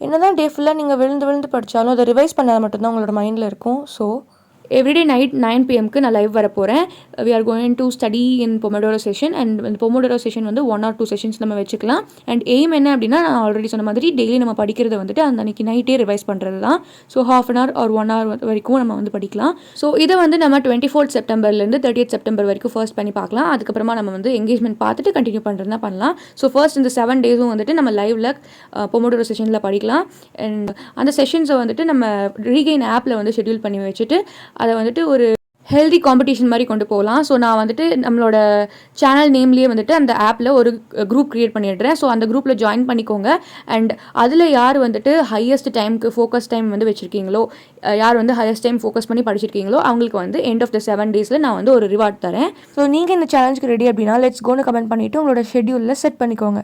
என்ன தான் டே ஃபுல்லாக நீங்கள் விழுந்து விழுந்து படித்தாலும் அதை ரிவைஸ் பண்ணால் மட்டும்தான் உங்களோட மைண்டில் இருக்கும். ஸோ எவ்ரிடே நைட் 9 PM நான் லைவ் வர போகிறேன். We are going to study in pomodoro session. And அந்த பொமோடோரோ செஷன் வந்து 1 or 2 செஷன்ஸ் நம்ம வச்சுக்கலாம். அண்ட் எய்ம் என்ன அப்படின்னா, நான் ஆல்ரெடி சொன்ன மாதிரி டெய்லி நம்ம படிக்கிறத வந்துட்டு அந்த அன்றைக்கி நைட்டே ரிவைஸ் பண்ணுறது தான். ஸோ 1/2 hour or 1 hour வரைக்கும் நம்ம வந்து படிக்கலாம். ஸோ இதை வந்து நம்ம 24th Septemberலேருந்து 30th September வரைக்கும் ஃபர்ஸ்ட் பண்ணி பார்க்கலாம். அதுக்கப்புறமா நம்ம வந்து எங்கேஜ்மெண்ட் பார்த்துட்டு கண்டினியூ பண்ணுறதுனா பண்ணலாம். ஸோ ஃபர்ஸ்ட் இந்த 7 days வந்துட்டு நம்ம லைவில் பொமோடோரோ செஷனில் படிக்கலாம். அண்ட் அந்த செஷன்ஸை வந்துட்டு நம்ம ரீகெயின் ஆப்பில் வந்து ஷெட்யூல் பண்ணி வச்சுட்டு அதை வந்துட்டு ஒரு ஹெல்தி காம்படிஷன் மாதிரி கொண்டு போகலாம். ஸோ நான் வந்துட்டு நம்மளோட சேனல் நேம்லேயே வந்துட்டு அந்த ஆப்பில் ஒரு குரூப் க்ரியேட் பண்ணிடுறேன். ஸோ அந்த குரூப்பில் ஜாயின் பண்ணிக்கோங்க. அண்ட் அதில் யார் வந்துட்டு ஹையஸ்ட் டைமுக்கு ஃபோக்கஸ் டைம் வந்து வச்சுருக்கீங்களோ, யார் வந்து ஹையஸ்ட் டைம் ஃபோக்கஸ் பண்ணி படிச்சிருக்கீங்களோ அவங்களுக்கு வந்து எண்ட் ஆஃப் த 7 daysல நான் வந்து ஒரு ரிவார்ட் தரேன். ஸோ நீங்கள் இந்த சேலஞ்சுக்கு ரெடி அப்படின்னா லெட்ஸ் கோன்னு கமெண்ட் பண்ணிவிட்டு உங்களோட ஷெட்யூலில் செட் பண்ணிக்கோங்க.